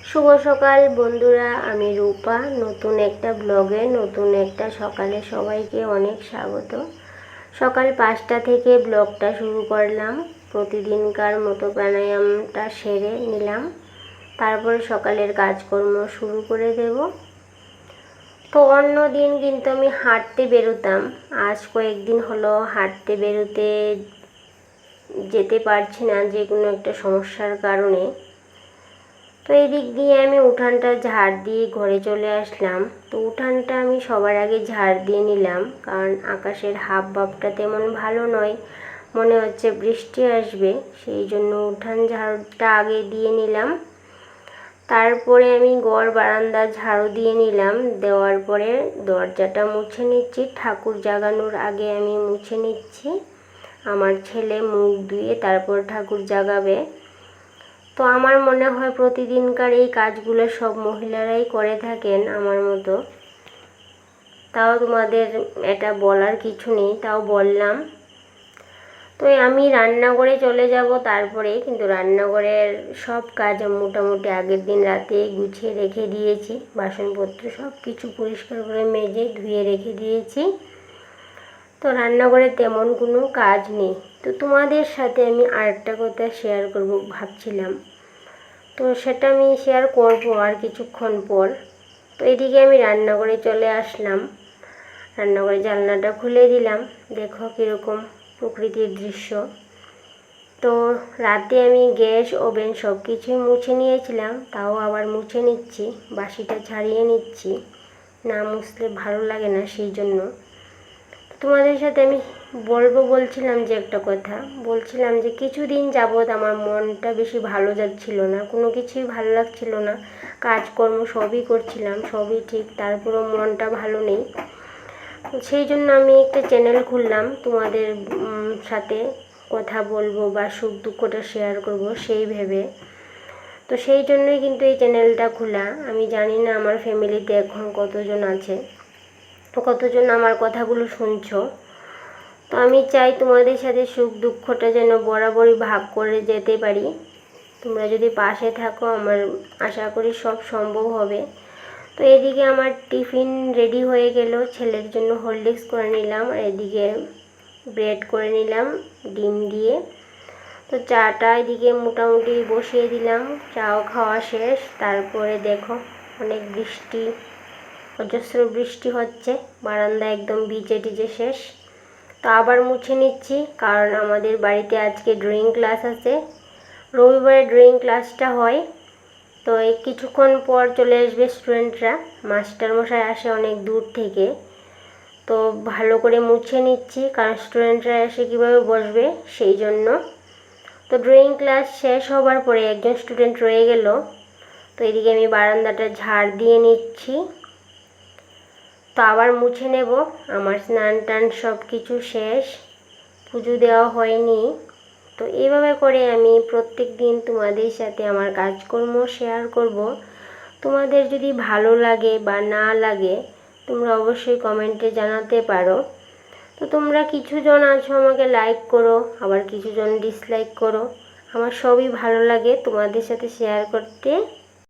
শুভ সকাল বন্ধুরা, আমি রূপা। নতুন একটা ব্লগে নতুন একটা সকালে সবাইকে অনেক স্বাগত। সকাল 5টা থেকে ব্লগটা শুরু করলাম। প্রতিদিনকার মতো প্রাণায়ামটা সেরে নিলাম, তারপরে সকালের কাজকর্ম শুরু করে দেব। তো অন্য দিন কিন্তু আমি হাঁটতে বেরোতাম, আজ কয়েকদিন হলো হাঁটতে বেরোতে যেতে পারছি না, যে কোনো একটা সমস্যার কারণে। তো এই দিক দিয়ে আমি উঠানটা ঝাড় দিয়ে ঘরে চলে আসলাম। তো উঠানটা আমি সবার আগে ঝাড় দিয়ে নিলাম, কারণ আকাশের হাব ভাবটা তেমন ভালো নয়, মনে হচ্ছে বৃষ্টি আসবে, সেই জন্য উঠান ঝাড়টা আগে দিয়ে নিলাম। তারপরে আমি ঘর বারান্দা ঝাড়ু দিয়ে নিলাম, দেওয়ার পরে দরজাটা মুছে নিচ্ছি। ঠাকুর জাগানোর আগে আমি মুছে নিচ্ছি। আমার ছেলে মুখ ধুয়ে তারপর ঠাকুর জাগাবে। তো আমার মনে হয় প্রতিদিনকার এই কাজগুলো সব মহিলারাই করে থাকেন আমার মতো। তাও তোমাদের এটা বলার কিছু নেই, তাও বললাম। তো আমি রান্নাঘরে চলে যাব তারপরে, কিন্তু রান্নাঘরের সব কাজ মোটামুটি আগের দিন রাতে গুছিয়ে রেখে দিয়েছি। বাসনপত্র সব কিছু পরিষ্কার করে মেজে ধুয়ে রেখে দিয়েছি। তো রান্নাঘরে তেমন কোনো কাজ নেই। তো তোমাদের সাথে আমি আরেকটা কথা শেয়ার করব ভাবছিলাম, তো সেটা আমি শেয়ার করব আর কিছুক্ষণ পর। তো এদিকে আমি রান্নাঘরে চলে আসলাম, রান্নাঘরে জানলাটা খুলে দিলাম। দেখো কীরকম প্রকৃতির দৃশ্য। তো রাতে আমি গ্যাস ওভেন সব কিছুই মুছে নিয়েছিলাম, তাও আবার মুছে নিচ্ছি, বাসিটা ছাড়িয়ে নিচ্ছি, না মুছলে ভালো লাগে না, সেই জন্য। তোমাদের সাথে আমি বলছিলাম যে একটা কথা বলছিলাম যে কিছুদিন যাবৎ আমার মনটা বেশি ভালো যাচ্ছিল না, কোনো কিছুই ভালো লাগছিল না। কাজকর্ম সবই করছিলাম, সবই ঠিক, তারপরেও মনটা ভালো নেই। সেই জন্য আমি একটা চ্যানেল খুললাম, তোমাদের সাথে কথা বলবো বা সুখ দুঃখটা শেয়ার করব সেই ভেবে। তো সেই জন্যই কিন্তু এই চ্যানেলটা খোলা। আমি জানি না আমার ফ্যামিলিতে এখন কতজন আছে, কতজন আমার কথাগুলো শুনছো। তো আমি চাই তোমাদের সাথে সুখ দুঃখটা যেন বরাবরই ভাগ করে যেতে পারি। তোমরা যদি পাশে থাকো, আমার আশা করি সব সম্ভব হবে। তো এদিকে আমার টিফিন রেডি হয়ে গেল, ছেলের জন্য হরলিক্স করে নিলাম, আর এদিকে ব্রেড করে নিলাম ডিম দিয়ে। তো চাটা এদিকে মোটামুটি বসিয়ে দিলাম, চাও খাওয়া শেষ। তারপরে দেখো অনেক বৃষ্টি, অজস্র বৃষ্টি হচ্ছে, বারান্দা একদম ভিজে টিজে শেষ। তো আবার মুছে নিচ্ছি, কারণ আমাদের বাড়িতে আজকে ড্রয়িং ক্লাস আছে, রবিবারে ড্রয়িং ক্লাসটা হয়। তো এই কিছুক্ষণ পর চলে আসবে স্টুডেন্টরা, মাস্টারমশাই আসে অনেক দূর থেকে। তো ভালো করে মুছে নিচ্ছি, কারণ স্টুডেন্টরা এসে কীভাবে বসবে সেই জন্য। তো ড্রয়িং ক্লাস শেষ হবার পরে একজন স্টুডেন্ট রয়ে গেল। তো এদিকে আমি বারান্দাটা ঝাড় দিয়ে নিচ্ছি, তো আবার মুছে নেব। আমার স্নান টান সব কিছু শেষ, পুজো দেওয়া হয়নি। তো এইভাবে করে আমি প্রত্যেক দিন তোমাদের সাথে আমার কাজকর্ম শেয়ার করব। তোমাদের যদি ভালো লাগে বা না লাগে তোমরা অবশ্যই কমেন্টে জানাতে পারো। তো তোমরা কিছুজন আছো আমাকে লাইক করো, আবার কিছুজন ডিসলাইক করো, আমার সবই ভালো লাগে তোমাদের সাথে শেয়ার করতে।